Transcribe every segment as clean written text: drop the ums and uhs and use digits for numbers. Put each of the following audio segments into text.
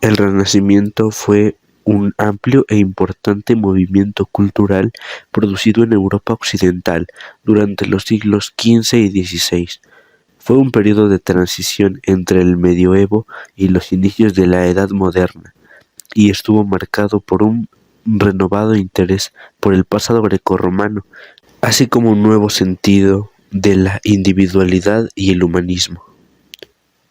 El Renacimiento fue un amplio e importante movimiento cultural producido en Europa occidental durante los siglos XV y XVI. Fue un periodo de transición entre el medioevo y los inicios de la Edad Moderna, y estuvo marcado por un renovado interés por el pasado grecorromano, así como un nuevo sentido de la individualidad y el humanismo.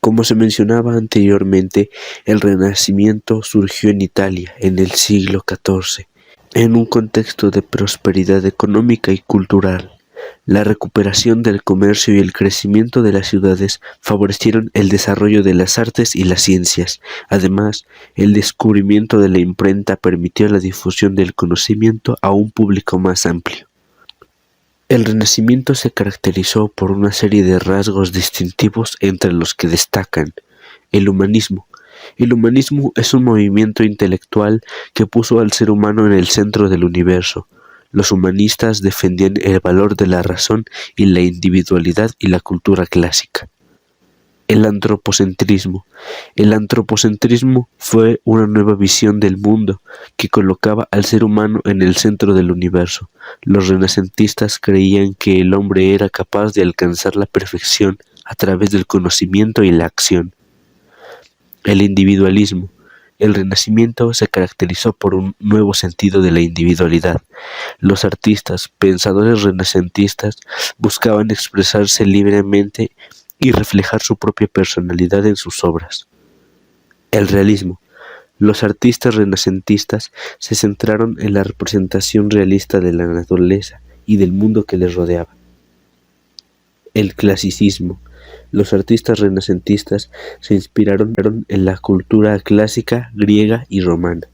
Como se mencionaba anteriormente, el Renacimiento surgió en Italia en el siglo XIV, en un contexto de prosperidad económica y cultural. La recuperación del comercio y el crecimiento de las ciudades favorecieron el desarrollo de las artes y las ciencias. Además, el descubrimiento de la imprenta permitió la difusión del conocimiento a un público más amplio. El Renacimiento se caracterizó por una serie de rasgos distintivos entre los que destacan el humanismo. El humanismo es un movimiento intelectual que puso al ser humano en el centro del universo. Los humanistas defendían el valor de la razón y la individualidad y la cultura clásica. El antropocentrismo. El antropocentrismo fue una nueva visión del mundo que colocaba al ser humano en el centro del universo. Los renacentistas creían que el hombre era capaz de alcanzar la perfección a través del conocimiento y la acción. El individualismo. El Renacimiento se caracterizó por un nuevo sentido de la individualidad. Los artistas, pensadores renacentistas, buscaban expresarse libremente y reflejar su propia personalidad en sus obras. El realismo. Los artistas renacentistas se centraron en la representación realista de la naturaleza y del mundo que les rodeaba. El clasicismo. Los artistas renacentistas se inspiraron en la cultura clásica griega y romana.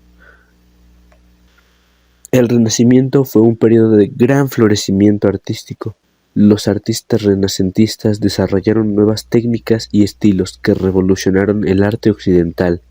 El Renacimiento fue un periodo de gran florecimiento artístico. Los artistas renacentistas desarrollaron nuevas técnicas y estilos que revolucionaron el arte occidental.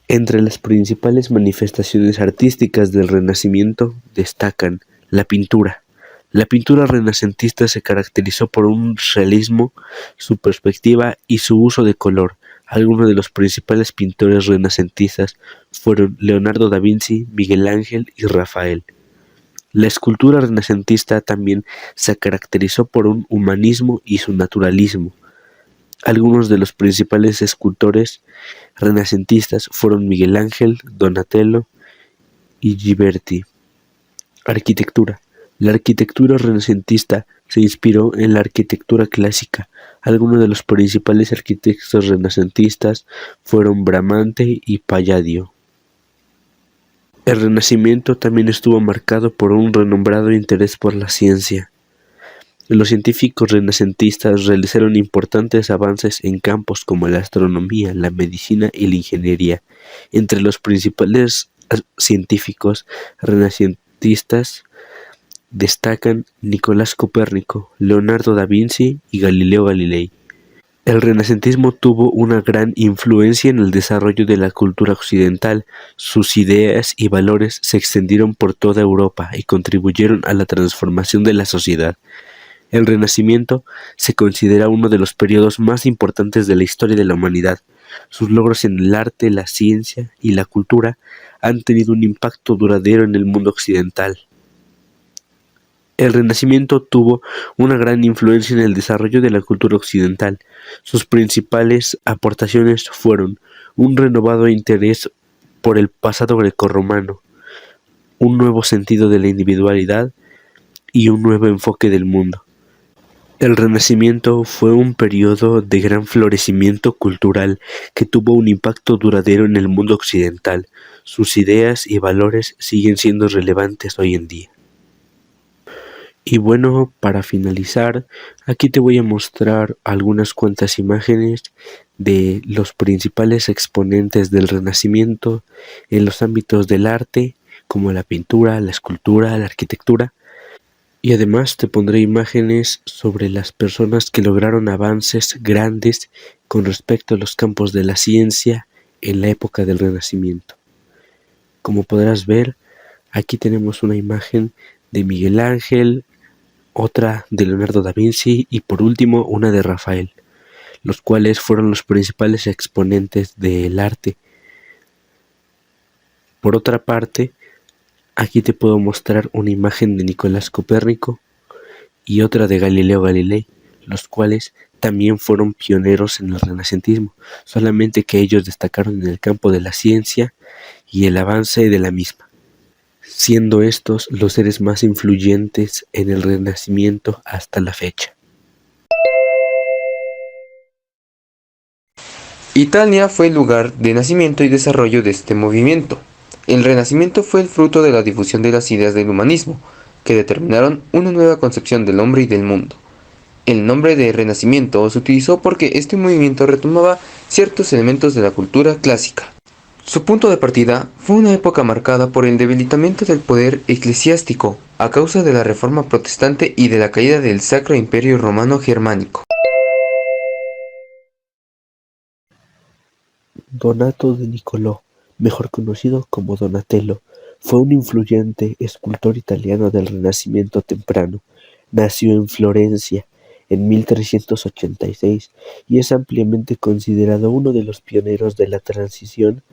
Entre las principales manifestaciones artísticas del Renacimiento destacan la pintura. La pintura renacentista se caracterizó por un realismo, su perspectiva y su uso de color. Algunos de los principales pintores renacentistas fueron Leonardo da Vinci, Miguel Ángel y Rafael. La escultura renacentista también se caracterizó por un humanismo y su naturalismo. Algunos de los principales escultores renacentistas fueron Miguel Ángel, Donatello y Ghiberti. Arquitectura. La arquitectura renacentista se inspiró en la arquitectura clásica. Algunos de los principales arquitectos renacentistas fueron Bramante y Palladio. El Renacimiento también estuvo marcado por un renombrado interés por la ciencia. Los científicos renacentistas realizaron importantes avances en campos como la astronomía, la medicina y la ingeniería. Entre los principales científicos renacentistas destacan Nicolás Copérnico, Leonardo da Vinci y Galileo Galilei. El renacentismo tuvo una gran influencia en el desarrollo de la cultura occidental. Sus ideas y valores se extendieron por toda Europa y contribuyeron a la transformación de la sociedad. El Renacimiento se considera uno de los periodos más importantes de la historia de la humanidad. Sus logros en el arte, la ciencia y la cultura han tenido un impacto duradero en el mundo occidental. El Renacimiento tuvo una gran influencia en el desarrollo de la cultura occidental. Sus principales aportaciones fueron un renovado interés por el pasado grecorromano, un nuevo sentido de la individualidad y un nuevo enfoque del mundo. El Renacimiento fue un periodo de gran florecimiento cultural que tuvo un impacto duradero en el mundo occidental. Sus ideas y valores siguen siendo relevantes hoy en día. Y bueno, para finalizar, aquí te voy a mostrar algunas cuantas imágenes de los principales exponentes del Renacimiento en los ámbitos del arte, como la pintura, la escultura, la arquitectura. Y además te pondré imágenes sobre las personas que lograron avances grandes con respecto a los campos de la ciencia en la época del Renacimiento. Como podrás ver, aquí tenemos una imagen de Miguel Ángel, otra de Leonardo da Vinci y por último una de Rafael, los cuales fueron los principales exponentes del arte. Por otra parte, aquí te puedo mostrar una imagen de Nicolás Copérnico y otra de Galileo Galilei, los cuales también fueron pioneros en el renacentismo, solamente que ellos destacaron en el campo de la ciencia y el avance de la misma, siendo estos los seres más influyentes en el Renacimiento hasta la fecha. Italia fue el lugar de nacimiento y desarrollo de este movimiento. El Renacimiento fue el fruto de la difusión de las ideas del humanismo, que determinaron una nueva concepción del hombre y del mundo. El nombre de Renacimiento se utilizó porque este movimiento retomaba ciertos elementos de la cultura clásica. Su punto de partida fue una época marcada por el debilitamiento del poder eclesiástico a causa de la Reforma Protestante y de la caída del Sacro Imperio Romano Germánico. Donato de Niccolò, mejor conocido como Donatello, fue un influyente escultor italiano del Renacimiento temprano. Nació en Florencia en 1386 y es ampliamente considerado uno de los pioneros de la transición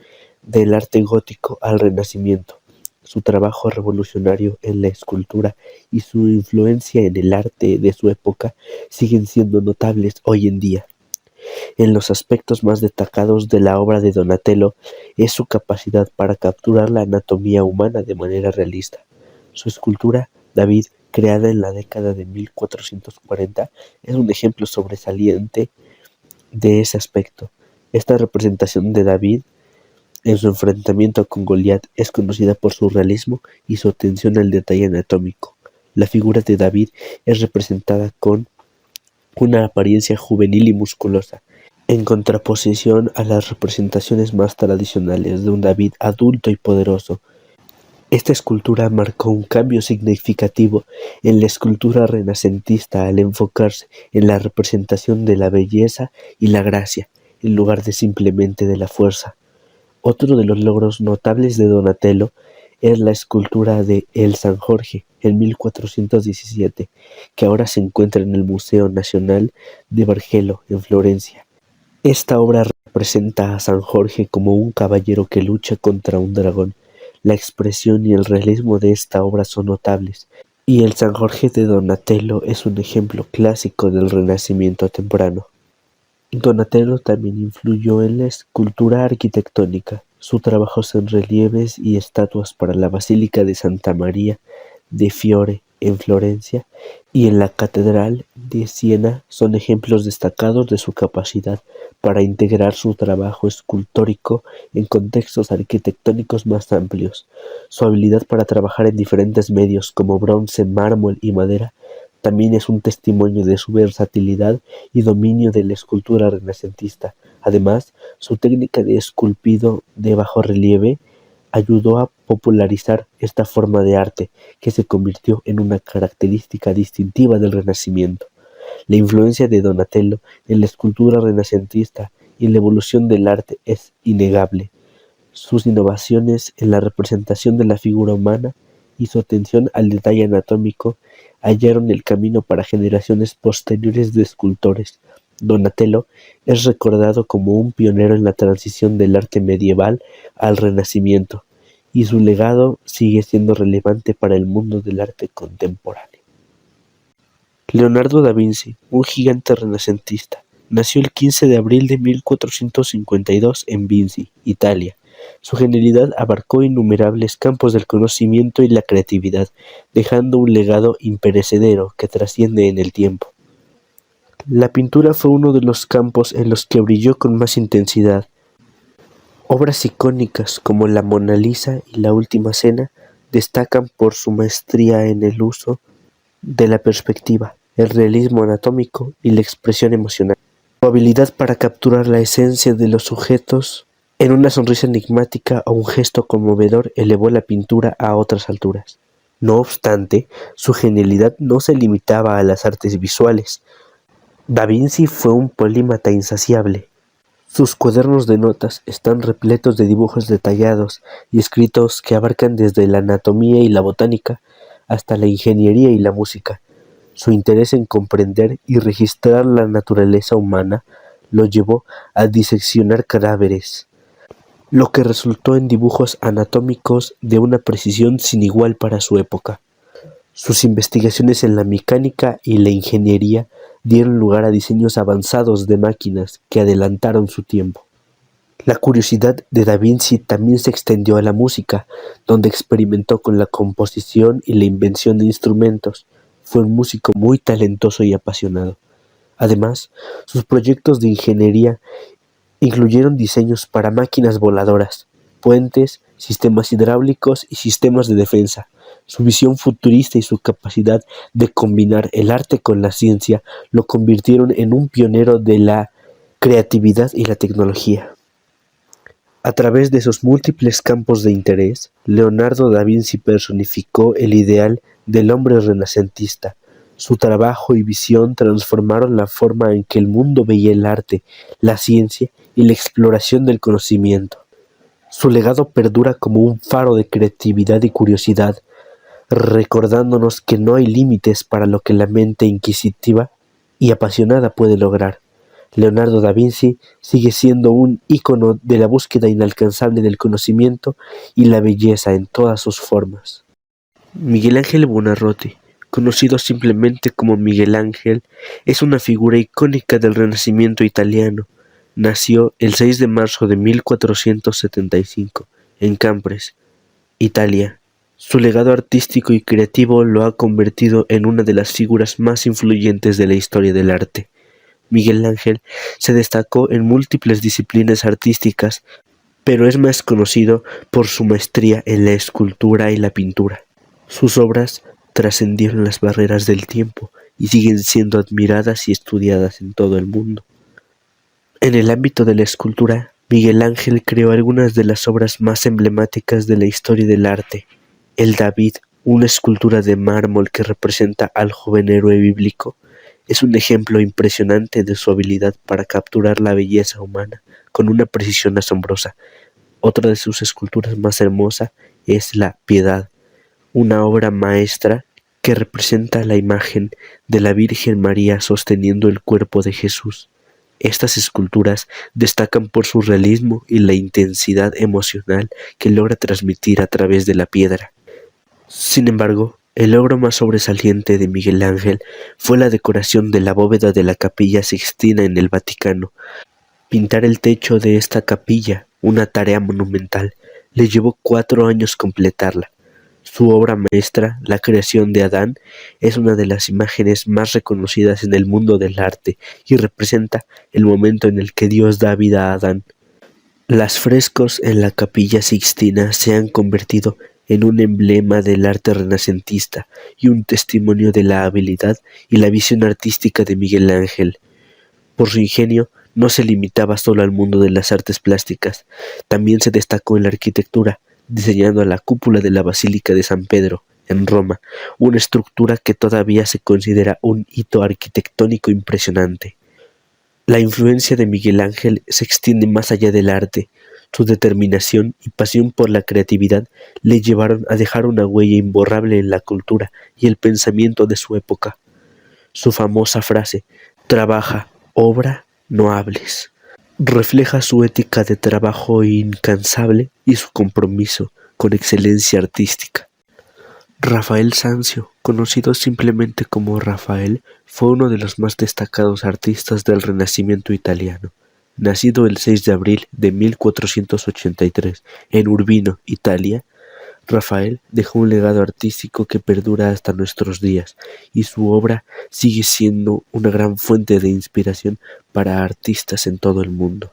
del arte gótico al Renacimiento. Su trabajo revolucionario en la escultura y su influencia en el arte de su época siguen siendo notables hoy en día. En los aspectos más destacados de la obra de Donatello es su capacidad para capturar la anatomía humana de manera realista. Su escultura, David, creada en la década de 1440, es un ejemplo sobresaliente de ese aspecto. Esta representación de David en su enfrentamiento con Goliat es conocida por su realismo y su atención al detalle anatómico. La figura de David es representada con una apariencia juvenil y musculosa, en contraposición a las representaciones más tradicionales de un David adulto y poderoso. Esta escultura marcó un cambio significativo en la escultura renacentista al enfocarse en la representación de la belleza y la gracia, en lugar de simplemente de la fuerza. Otro de los logros notables de Donatello es la escultura de El San Jorge en 1417, que ahora se encuentra en el Museo Nacional de Bargello, en Florencia. Esta obra representa a San Jorge como un caballero que lucha contra un dragón. La expresión y el realismo de esta obra son notables, y el San Jorge de Donatello es un ejemplo clásico del Renacimiento temprano. Donatello también influyó en la escultura arquitectónica. Sus trabajos en relieves y estatuas para la Basílica de Santa María de Fiore en Florencia y en la Catedral de Siena son ejemplos destacados de su capacidad para integrar su trabajo escultórico en contextos arquitectónicos más amplios. Su habilidad para trabajar en diferentes medios como bronce, mármol y madera también es un testimonio de su versatilidad y dominio de la escultura renacentista. Además, su técnica de esculpido de bajo relieve ayudó a popularizar esta forma de arte, que se convirtió en una característica distintiva del Renacimiento. La influencia de Donatello en la escultura renacentista y en la evolución del arte es innegable. Sus innovaciones en la representación de la figura humana y su atención al detalle anatómico hallaron el camino para generaciones posteriores de escultores. Donatello es recordado como un pionero en la transición del arte medieval al Renacimiento, y su legado sigue siendo relevante para el mundo del arte contemporáneo. Leonardo da Vinci, un gigante renacentista, nació el 15 de abril de 1452 en Vinci, Italia. Su genialidad abarcó innumerables campos del conocimiento y la creatividad, dejando un legado imperecedero que trasciende en el tiempo. La pintura fue uno de los campos en los que brilló con más intensidad. Obras icónicas como la Mona Lisa y la Última Cena destacan por su maestría en el uso de la perspectiva, el realismo anatómico y la expresión emocional. Su habilidad para capturar la esencia de los sujetos en una sonrisa enigmática o un gesto conmovedor elevó la pintura a otras alturas. No obstante, su genialidad no se limitaba a las artes visuales. Da Vinci fue un polímata insaciable. Sus cuadernos de notas están repletos de dibujos detallados y escritos que abarcan desde la anatomía y la botánica hasta la ingeniería y la música. Su interés en comprender y registrar la naturaleza humana lo llevó a diseccionar cadáveres, lo que resultó en dibujos anatómicos de una precisión sin igual para su época. Sus investigaciones en la mecánica y la ingeniería dieron lugar a diseños avanzados de máquinas que adelantaron su tiempo. La curiosidad de Da Vinci también se extendió a la música, donde experimentó con la composición y la invención de instrumentos. Fue un músico muy talentoso y apasionado. Además, sus proyectos de ingeniería incluyeron diseños para máquinas voladoras, puentes, sistemas hidráulicos y sistemas de defensa. Su visión futurista y su capacidad de combinar el arte con la ciencia lo convirtieron en un pionero de la creatividad y la tecnología. A través de sus múltiples campos de interés, Leonardo da Vinci personificó el ideal del hombre renacentista. Su trabajo y visión transformaron la forma en que el mundo veía el arte, la ciencia y la exploración del conocimiento. Su legado perdura como un faro de creatividad y curiosidad, recordándonos que no hay límites para lo que la mente inquisitiva y apasionada puede lograr. Leonardo da Vinci sigue siendo un ícono de la búsqueda inalcanzable del conocimiento y la belleza en todas sus formas. Miguel Ángel Buonarroti, conocido simplemente como Miguel Ángel, es una figura icónica del Renacimiento italiano. Nació el 6 de marzo de 1475 en Campres, Italia. Su legado artístico y creativo lo ha convertido en una de las figuras más influyentes de la historia del arte. Miguel Ángel se destacó en múltiples disciplinas artísticas, pero es más conocido por su maestría en la escultura y la pintura. Sus obras trascendieron las barreras del tiempo y siguen siendo admiradas y estudiadas en todo el mundo. En el ámbito de la escultura, Miguel Ángel creó algunas de las obras más emblemáticas de la historia del arte. El David, una escultura de mármol que representa al joven héroe bíblico, es un ejemplo impresionante de su habilidad para capturar la belleza humana con una precisión asombrosa. Otra de sus esculturas más hermosa es la Piedad, una obra maestra que representa la imagen de la Virgen María sosteniendo el cuerpo de Jesús. Estas esculturas destacan por su realismo y la intensidad emocional que logra transmitir a través de la piedra. Sin embargo, el logro más sobresaliente de Miguel Ángel fue la decoración de la bóveda de la Capilla Sixtina en el Vaticano. Pintar el techo de esta capilla, una tarea monumental, le llevó 4 años completarla. Su obra maestra, La creación de Adán, es una de las imágenes más reconocidas en el mundo del arte y representa el momento en el que Dios da vida a Adán. Los frescos en la Capilla Sixtina se han convertido en un emblema del arte renacentista y un testimonio de la habilidad y la visión artística de Miguel Ángel. Por su ingenio, no se limitaba solo al mundo de las artes plásticas, también se destacó en la arquitectura, diseñando la cúpula de la Basílica de San Pedro, en Roma, una estructura que todavía se considera un hito arquitectónico impresionante. La influencia de Miguel Ángel se extiende más allá del arte. Su determinación y pasión por la creatividad le llevaron a dejar una huella imborrable en la cultura y el pensamiento de su época. Su famosa frase, "Trabaja, obra, no hables", refleja su ética de trabajo incansable y su compromiso con excelencia artística. Rafael Sanzio, conocido simplemente como Rafael, fue uno de los más destacados artistas del Renacimiento italiano. Nacido el 6 de abril de 1483 en Urbino, Italia, Rafael dejó un legado artístico que perdura hasta nuestros días, y su obra sigue siendo una gran fuente de inspiración para artistas en todo el mundo.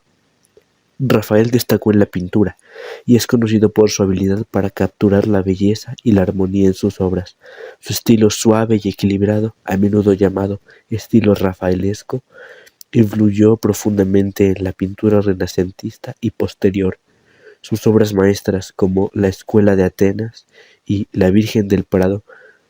Rafael destacó en la pintura, y es conocido por su habilidad para capturar la belleza y la armonía en sus obras. Su estilo suave y equilibrado, a menudo llamado estilo rafaelesco, influyó profundamente en la pintura renacentista y posterior. Sus obras maestras como La Escuela de Atenas y La Virgen del Prado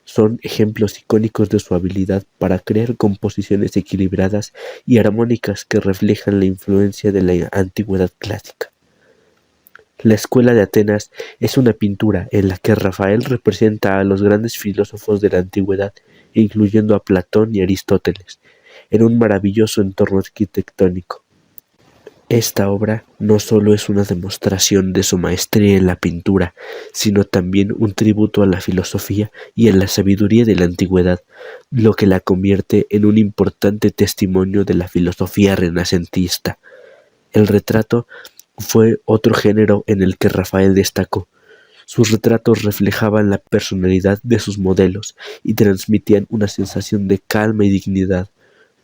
son ejemplos icónicos de su habilidad para crear composiciones equilibradas y armónicas que reflejan la influencia de la antigüedad clásica. La Escuela de Atenas es una pintura en la que Rafael representa a los grandes filósofos de la antigüedad, incluyendo a Platón y Aristóteles, en un maravilloso entorno arquitectónico. Esta obra no solo es una demostración de su maestría en la pintura, sino también un tributo a la filosofía y a la sabiduría de la antigüedad, lo que la convierte en un importante testimonio de la filosofía renacentista. El retrato fue otro género en el que Rafael destacó. Sus retratos reflejaban la personalidad de sus modelos y transmitían una sensación de calma y dignidad.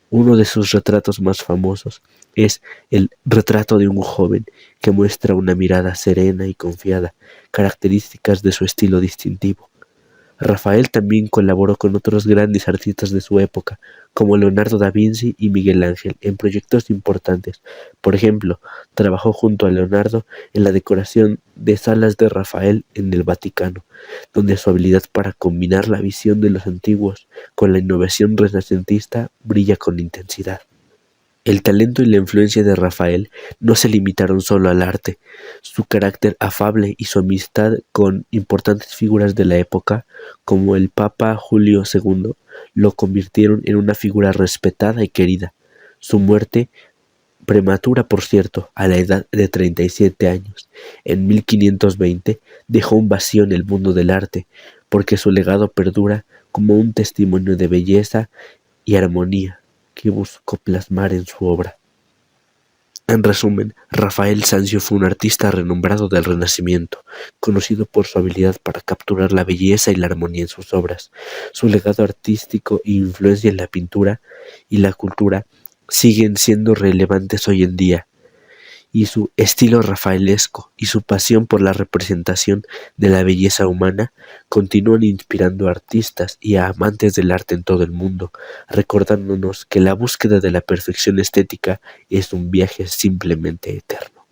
Uno de sus retratos más famosos es el retrato de un joven que muestra una mirada serena y confiada, características de su estilo distintivo. Rafael también colaboró con otros grandes artistas de su época, como Leonardo da Vinci y Miguel Ángel, en proyectos importantes. Por ejemplo, trabajó junto a Leonardo en la decoración de salas de Rafael en el Vaticano, donde su habilidad para combinar la visión de los antiguos con la innovación renacentista brilla con intensidad. El talento y la influencia de Rafael no se limitaron solo al arte. Su carácter afable y su amistad con importantes figuras de la época, como el Papa Julio II, lo convirtieron en una figura respetada y querida. Su muerte, prematura por cierto, a la edad de 37 años, en 1520, dejó un vacío en el mundo del arte, porque su legado perdura como un testimonio de belleza y armonía que buscó plasmar en su obra. En resumen, Rafael Sanzio fue un artista renombrado del Renacimiento, conocido por su habilidad para capturar la belleza y la armonía en sus obras. Su legado artístico e influencia en la pintura y la cultura siguen siendo relevantes hoy en día, y su estilo rafaelesco y su pasión por la representación de la belleza humana continúan inspirando a artistas y a amantes del arte en todo el mundo, recordándonos que la búsqueda de la perfección estética es un viaje simplemente eterno.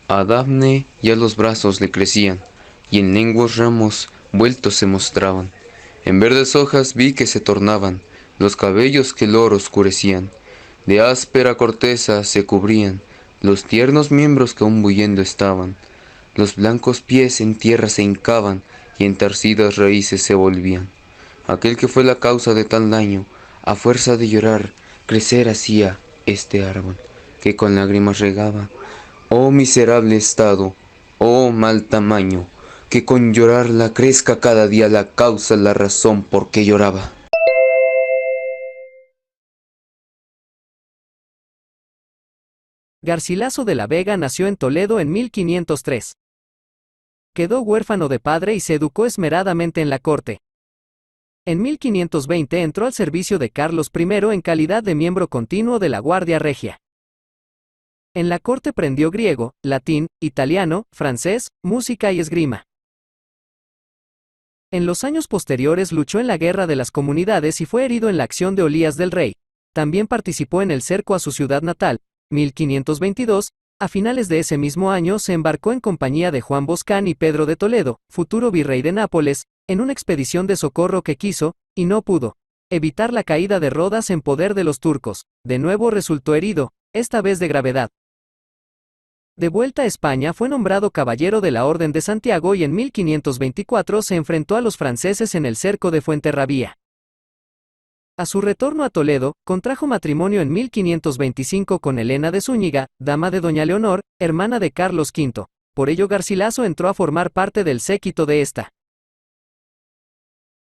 A Dafne ya los brazos le crecían, y en lenguos ramos vueltos se mostraban. En verdes hojas vi que se tornaban los cabellos que el oro oscurecían. De áspera corteza se cubrían los tiernos miembros que aún bulliendo estaban. Los blancos pies en tierra se hincaban y en torcidas raíces se volvían. Aquel que fue la causa de tal daño, a fuerza de llorar, crecer hacía este árbol, que con lágrimas regaba. Oh miserable estado, oh mal tamaño, que con llorarla crezca cada día la causa, la razón por qué lloraba. Garcilaso de la Vega nació en Toledo en 1503. Quedó huérfano de padre y se educó esmeradamente en la corte. En 1520 entró al servicio de Carlos I en calidad de miembro continuo de la Guardia Regia. En la corte aprendió griego, latín, italiano, francés, música y esgrima. En los años posteriores luchó en la Guerra de las Comunidades y fue herido en la acción de Olías del Rey. También participó en el cerco a su ciudad natal, 1522. A finales de ese mismo año se embarcó en compañía de Juan Boscán y Pedro de Toledo, futuro virrey de Nápoles, en una expedición de socorro que quiso, y no pudo, evitar la caída de Rodas en poder de los turcos. De nuevo resultó herido, esta vez de gravedad. De vuelta a España fue nombrado caballero de la Orden de Santiago y en 1524 se enfrentó a los franceses en el cerco de Fuenterrabía. A su retorno a Toledo, contrajo matrimonio en 1525 con Elena de Zúñiga, dama de doña Leonor, hermana de Carlos V. Por ello Garcilaso entró a formar parte del séquito de esta.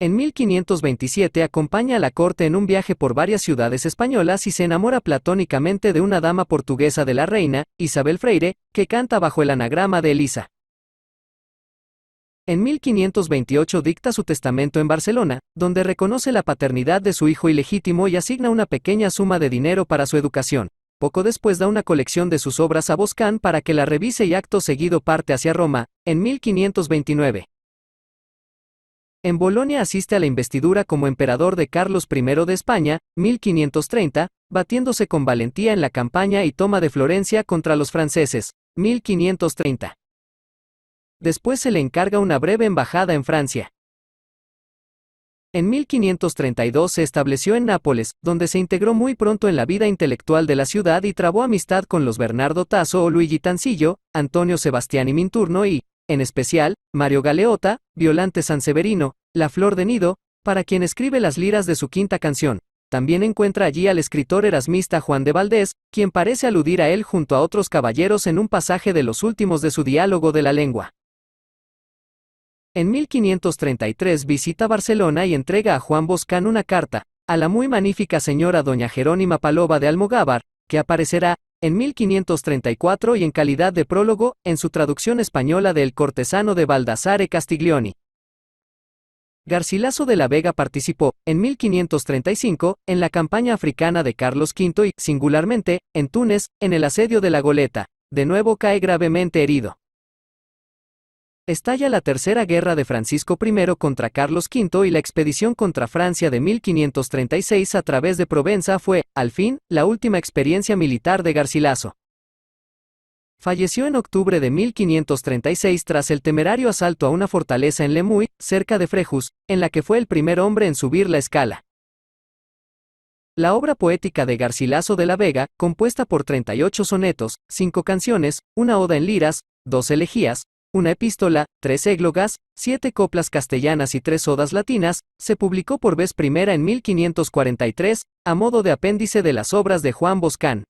En 1527 acompaña a la corte en un viaje por varias ciudades españolas y se enamora platónicamente de una dama portuguesa de la reina, Isabel Freire, que canta bajo el anagrama de Elisa. En 1528 dicta su testamento en Barcelona, donde reconoce la paternidad de su hijo ilegítimo y asigna una pequeña suma de dinero para su educación. Poco después da una colección de sus obras a Boscán para que la revise y acto seguido parte hacia Roma, en 1529. En Bolonia asiste a la investidura como emperador de Carlos I de España, 1530, batiéndose con valentía en la campaña y toma de Florencia contra los franceses, 1530. Después se le encarga una breve embajada en Francia. En 1532 se estableció en Nápoles, donde se integró muy pronto en la vida intelectual de la ciudad y trabó amistad con los Bernardo Tasso o Luigi Tancillo, Antonio Sebastiani Minturno y, en especial, Mario Galeota, Violante Sanseverino, La Flor de Nido, para quien escribe las liras de su quinta canción. También encuentra allí al escritor erasmista Juan de Valdés, quien parece aludir a él junto a otros caballeros en un pasaje de los últimos de su Diálogo de la Lengua. En 1533 visita Barcelona y entrega a Juan Boscán una carta, a la muy magnífica señora doña Jerónima Palova de Almogávar, que aparecerá, en 1534 y en calidad de prólogo, en su traducción española de El cortesano de Baldassare Castiglioni. Garcilaso de la Vega participó, en 1535, en la campaña africana de Carlos V y, singularmente, en Túnez, en el asedio de la Goleta. De nuevo cae gravemente herido. Estalla la Tercera Guerra de Francisco I contra Carlos V y la expedición contra Francia de 1536 a través de Provenza fue, al fin, la última experiencia militar de Garcilaso. Falleció en octubre de 1536 tras el temerario asalto a una fortaleza en Lemuy, cerca de Frejus, en la que fue el primer hombre en subir la escala. La obra poética de Garcilaso de la Vega, compuesta por 38 sonetos, 5 canciones, una oda en liras, 2 elegías, una epístola, 3 églogas, 7 coplas castellanas y 3 odas latinas, se publicó por vez primera en 1543, a modo de apéndice de las obras de Juan Boscán.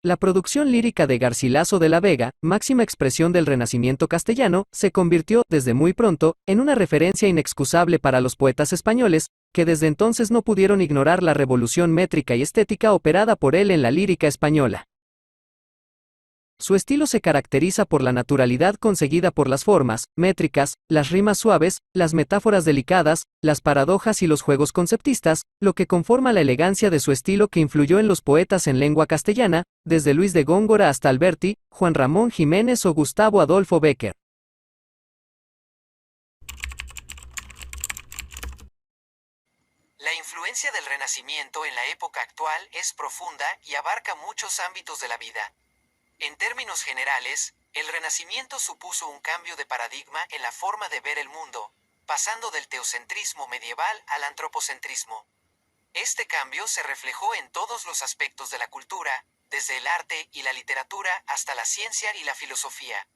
La producción lírica de Garcilaso de la Vega, máxima expresión del Renacimiento castellano, se convirtió, desde muy pronto, en una referencia inexcusable para los poetas españoles, que desde entonces no pudieron ignorar la revolución métrica y estética operada por él en la lírica española. Su estilo se caracteriza por la naturalidad conseguida por las formas métricas, las rimas suaves, las metáforas delicadas, las paradojas y los juegos conceptistas, lo que conforma la elegancia de su estilo que influyó en los poetas en lengua castellana, desde Luis de Góngora hasta Alberti, Juan Ramón Jiménez o Gustavo Adolfo Bécquer. La influencia del Renacimiento en la época actual es profunda y abarca muchos ámbitos de la vida. En términos generales, el Renacimiento supuso un cambio de paradigma en la forma de ver el mundo, pasando del teocentrismo medieval al antropocentrismo. Este cambio se reflejó en todos los aspectos de la cultura, desde el arte y la literatura hasta la ciencia y la filosofía.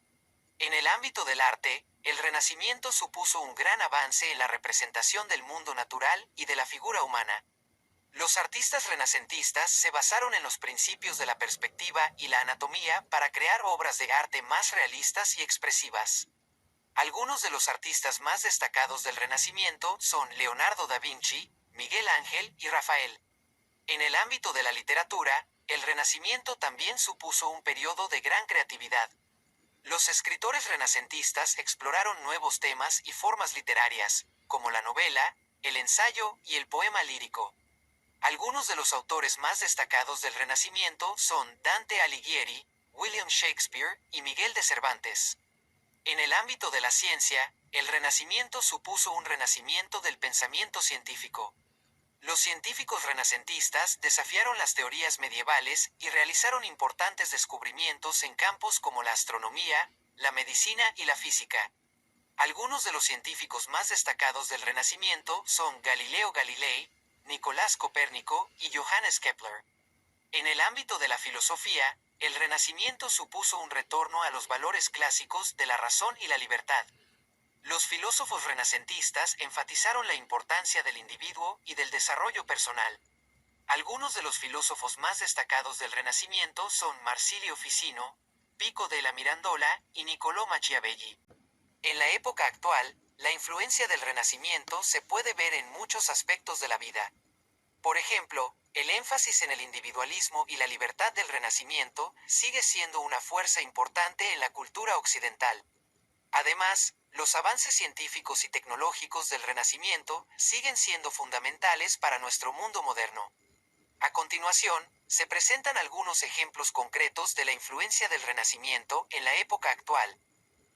En el ámbito del arte, el Renacimiento supuso un gran avance en la representación del mundo natural y de la figura humana. Los artistas renacentistas se basaron en los principios de la perspectiva y la anatomía para crear obras de arte más realistas y expresivas. Algunos de los artistas más destacados del Renacimiento son Leonardo da Vinci, Miguel Ángel y Rafael. En el ámbito de la literatura, el Renacimiento también supuso un periodo de gran creatividad. Los escritores renacentistas exploraron nuevos temas y formas literarias, como la novela, el ensayo y el poema lírico. Algunos de los autores más destacados del Renacimiento son Dante Alighieri, William Shakespeare y Miguel de Cervantes. En el ámbito de la ciencia, el Renacimiento supuso un renacimiento del pensamiento científico. Los científicos renacentistas desafiaron las teorías medievales y realizaron importantes descubrimientos en campos como la astronomía, la medicina y la física. Algunos de los científicos más destacados del Renacimiento son Galileo Galilei, Nicolás Copérnico y Johannes Kepler. En el ámbito de la filosofía, el Renacimiento supuso un retorno a los valores clásicos de la razón y la libertad. Los filósofos renacentistas enfatizaron la importancia del individuo y del desarrollo personal. Algunos de los filósofos más destacados del Renacimiento son Marsilio Ficino, Pico della Mirandola y Niccolò Machiavelli. En la época actual, la influencia del Renacimiento se puede ver en muchos aspectos de la vida. Por ejemplo, el énfasis en el individualismo y la libertad del Renacimiento sigue siendo una fuerza importante en la cultura occidental. Además, los avances científicos y tecnológicos del Renacimiento siguen siendo fundamentales para nuestro mundo moderno. A continuación, se presentan algunos ejemplos concretos de la influencia del Renacimiento en la época actual.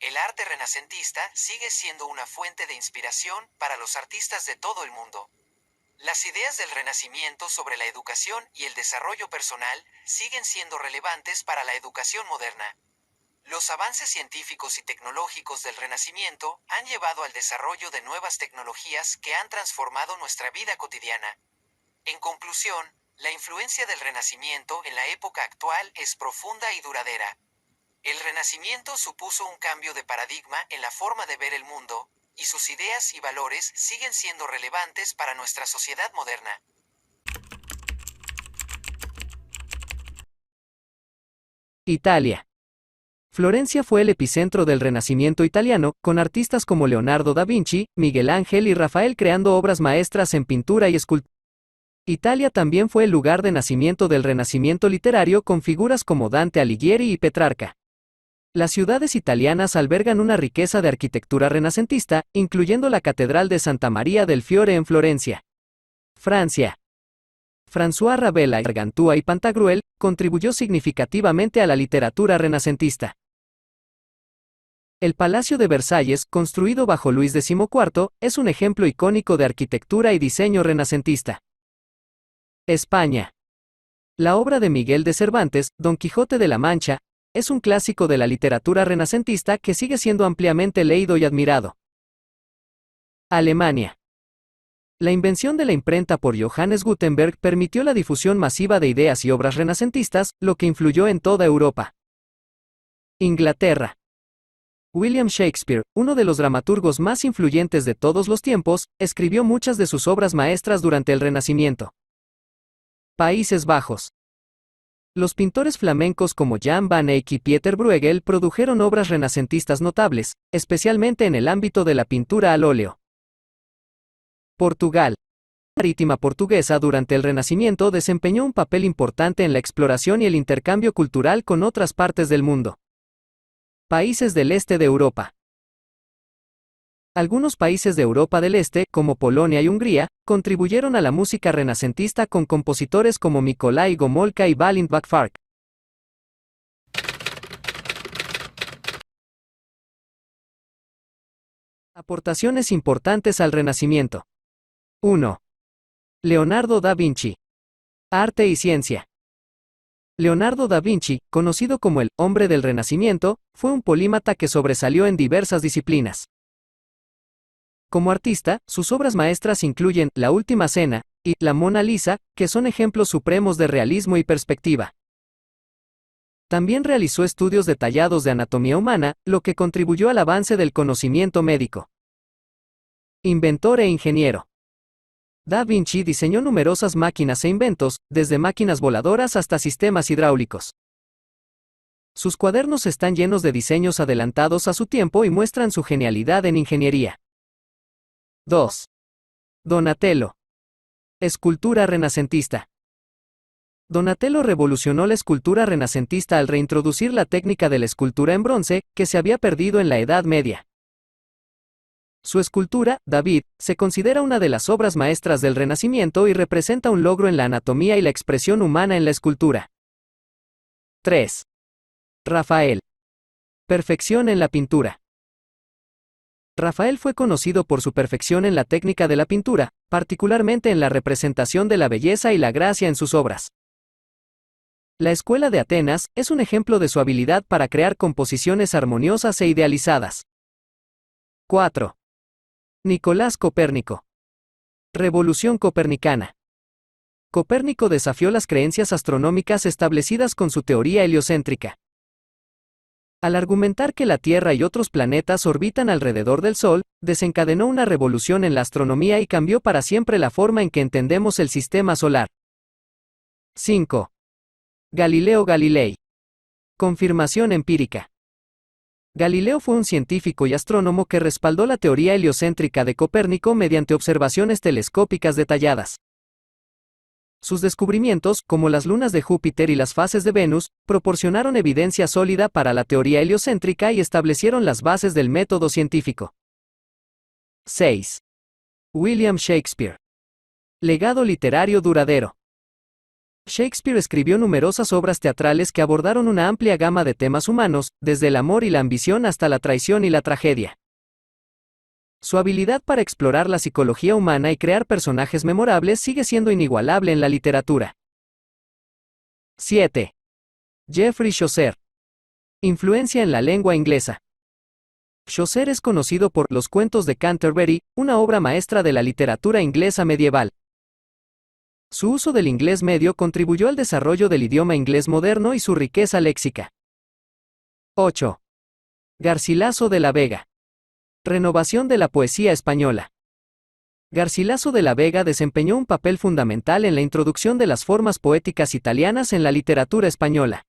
El arte renacentista sigue siendo una fuente de inspiración para los artistas de todo el mundo. Las ideas del Renacimiento sobre la educación y el desarrollo personal siguen siendo relevantes para la educación moderna. Los avances científicos y tecnológicos del Renacimiento han llevado al desarrollo de nuevas tecnologías que han transformado nuestra vida cotidiana. En conclusión, la influencia del Renacimiento en la época actual es profunda y duradera. El Renacimiento supuso un cambio de paradigma en la forma de ver el mundo, y sus ideas y valores siguen siendo relevantes para nuestra sociedad moderna. Italia. Florencia fue el epicentro del Renacimiento italiano, con artistas como Leonardo da Vinci, Miguel Ángel y Rafael creando obras maestras en pintura y escultura. Italia también fue el lugar de nacimiento del Renacimiento literario con figuras como Dante Alighieri y Petrarca. Las ciudades italianas albergan una riqueza de arquitectura renacentista, incluyendo la Catedral de Santa María del Fiore en Florencia. Francia. François Rabelais, Gargantua y Pantagruel contribuyó significativamente a la literatura renacentista. El Palacio de Versalles, construido bajo Luis XIV, es un ejemplo icónico de arquitectura y diseño renacentista. España. La obra de Miguel de Cervantes, Don Quijote de la Mancha, es un clásico de la literatura renacentista que sigue siendo ampliamente leído y admirado. Alemania. La invención de la imprenta por Johannes Gutenberg permitió la difusión masiva de ideas y obras renacentistas, lo que influyó en toda Europa. Inglaterra. William Shakespeare, uno de los dramaturgos más influyentes de todos los tiempos, escribió muchas de sus obras maestras durante el Renacimiento. Países Bajos. Los pintores flamencos como Jan van Eyck y Pieter Bruegel produjeron obras renacentistas notables, especialmente en el ámbito de la pintura al óleo. Portugal. La marítima portuguesa durante el Renacimiento desempeñó un papel importante en la exploración y el intercambio cultural con otras partes del mundo. Países del este de Europa. Algunos países de Europa del Este, como Polonia y Hungría, contribuyeron a la música renacentista con compositores como Mikołaj Gomulka y Balint Bakfark. Aportaciones importantes al Renacimiento. 1. Leonardo da Vinci. Arte y ciencia. Leonardo da Vinci, conocido como el hombre del Renacimiento, fue un polímata que sobresalió en diversas disciplinas. Como artista, sus obras maestras incluyen La Última Cena y La Mona Lisa, que son ejemplos supremos de realismo y perspectiva. También realizó estudios detallados de anatomía humana, lo que contribuyó al avance del conocimiento médico. Inventor e ingeniero. Da Vinci diseñó numerosas máquinas e inventos, desde máquinas voladoras hasta sistemas hidráulicos. Sus cuadernos están llenos de diseños adelantados a su tiempo y muestran su genialidad en ingeniería. 2. Donatello. Escultura renacentista. Donatello revolucionó la escultura renacentista al reintroducir la técnica de la escultura en bronce, que se había perdido en la Edad Media. Su escultura, David, se considera una de las obras maestras del Renacimiento y representa un logro en la anatomía y la expresión humana en la escultura. 3. Rafael. Perfección en la pintura. Rafael fue conocido por su perfección en la técnica de la pintura, particularmente en la representación de la belleza y la gracia en sus obras. La Escuela de Atenas es un ejemplo de su habilidad para crear composiciones armoniosas e idealizadas. 4. Nicolás Copérnico. Revolución copernicana. Copérnico desafió las creencias astronómicas establecidas con su teoría heliocéntrica. Al argumentar que la Tierra y otros planetas orbitan alrededor del Sol, desencadenó una revolución en la astronomía y cambió para siempre la forma en que entendemos el sistema solar. 5. Galileo Galilei. Confirmación empírica. Galileo fue un científico y astrónomo que respaldó la teoría heliocéntrica de Copérnico mediante observaciones telescópicas detalladas. Sus descubrimientos, como las lunas de Júpiter y las fases de Venus, proporcionaron evidencia sólida para la teoría heliocéntrica y establecieron las bases del método científico. 6. William Shakespeare. Legado literario duradero. Shakespeare escribió numerosas obras teatrales que abordaron una amplia gama de temas humanos, desde el amor y la ambición hasta la traición y la tragedia. Su habilidad para explorar la psicología humana y crear personajes memorables sigue siendo inigualable en la literatura. 7. Geoffrey Chaucer. Influencia en la lengua inglesa. Chaucer es conocido por Los cuentos de Canterbury, una obra maestra de la literatura inglesa medieval. Su uso del inglés medio contribuyó al desarrollo del idioma inglés moderno y su riqueza léxica. 8. Garcilaso de la Vega. Renovación de la poesía española. Garcilaso de la Vega desempeñó un papel fundamental en la introducción de las formas poéticas italianas en la literatura española.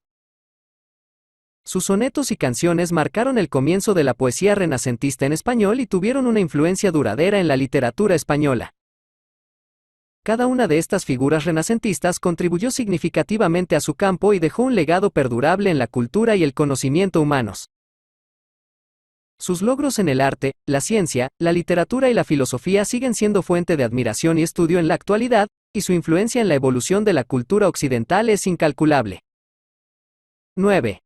Sus sonetos y canciones marcaron el comienzo de la poesía renacentista en español y tuvieron una influencia duradera en la literatura española. Cada una de estas figuras renacentistas contribuyó significativamente a su campo y dejó un legado perdurable en la cultura y el conocimiento humanos. Sus logros en el arte, la ciencia, la literatura y la filosofía siguen siendo fuente de admiración y estudio en la actualidad, y su influencia en la evolución de la cultura occidental es incalculable. 9.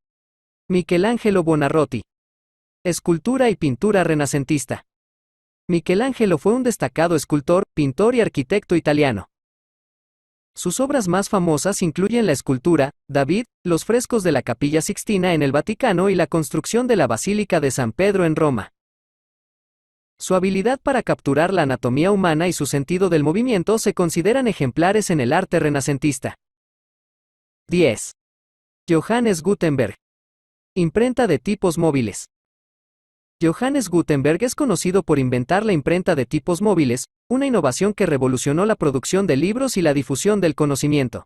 Michelangelo Buonarroti. Escultura y pintura renacentista. Michelangelo fue un destacado escultor, pintor y arquitecto italiano. Sus obras más famosas incluyen la escultura David, los frescos de la Capilla Sixtina en el Vaticano y la construcción de la Basílica de San Pedro en Roma. Su habilidad para capturar la anatomía humana y su sentido del movimiento se consideran ejemplares en el arte renacentista. 10. Johannes Gutenberg. Imprenta de tipos móviles. Johannes Gutenberg es conocido por inventar la imprenta de tipos móviles, una innovación que revolucionó la producción de libros y la difusión del conocimiento.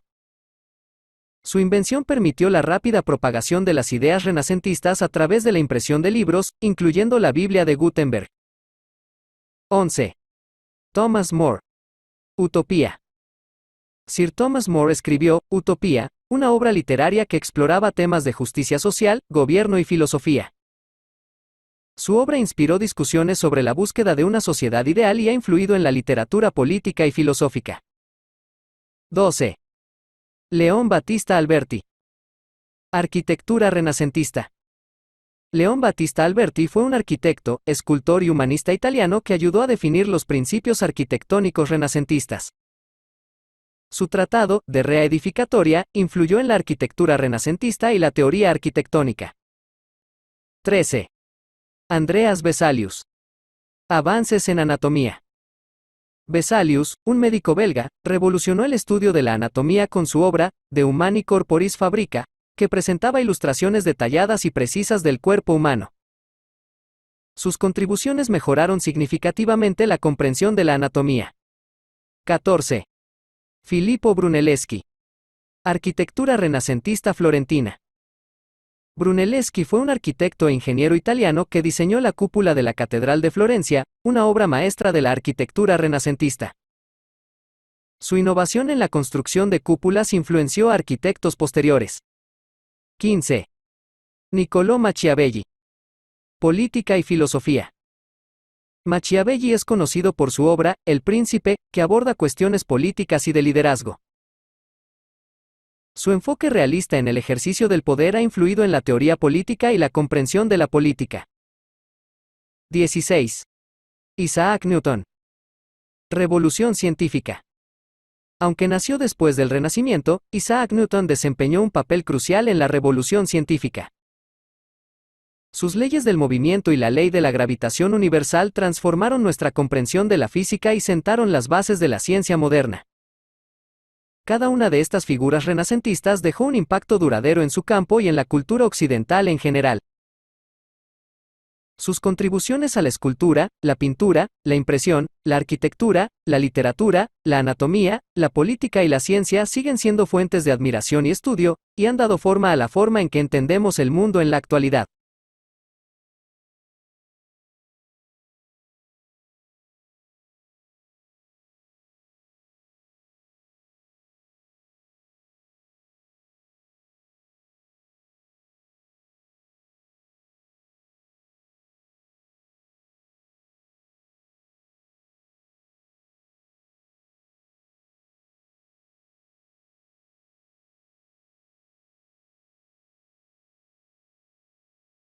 Su invención permitió la rápida propagación de las ideas renacentistas a través de la impresión de libros, incluyendo la Biblia de Gutenberg. 11. Thomas More. Utopía. Sir Thomas More escribió Utopía, una obra literaria que exploraba temas de justicia social, gobierno y filosofía. Su obra inspiró discusiones sobre la búsqueda de una sociedad ideal y ha influido en la literatura política y filosófica. 12. León Battista Alberti. Arquitectura renacentista. León Battista Alberti fue un arquitecto, escultor y humanista italiano que ayudó a definir los principios arquitectónicos renacentistas. Su tratado, De Rea Edificatoria, influyó en la arquitectura renacentista y la teoría arquitectónica. 13. Andreas Vesalius. Avances en anatomía. Vesalius, un médico belga, revolucionó el estudio de la anatomía con su obra, De Humani Corporis Fabrica, que presentaba ilustraciones detalladas y precisas del cuerpo humano. Sus contribuciones mejoraron significativamente la comprensión de la anatomía. 14. Filippo Brunelleschi. Arquitectura renacentista florentina. Brunelleschi fue un arquitecto e ingeniero italiano que diseñó la cúpula de la Catedral de Florencia, una obra maestra de la arquitectura renacentista. Su innovación en la construcción de cúpulas influenció a arquitectos posteriores. 15. Niccolò Machiavelli. Política y filosofía. Machiavelli es conocido por su obra, El Príncipe, que aborda cuestiones políticas y de liderazgo. Su enfoque realista en el ejercicio del poder ha influido en la teoría política y la comprensión de la política. 16. Isaac Newton. Revolución científica. Aunque nació después del Renacimiento, Isaac Newton desempeñó un papel crucial en la revolución científica. Sus leyes del movimiento y la ley de la gravitación universal transformaron nuestra comprensión de la física y sentaron las bases de la ciencia moderna. Cada una de estas figuras renacentistas dejó un impacto duradero en su campo y en la cultura occidental en general. Sus contribuciones a la escultura, la pintura, la impresión, la arquitectura, la literatura, la anatomía, la política y la ciencia siguen siendo fuentes de admiración y estudio, y han dado forma a la forma en que entendemos el mundo en la actualidad.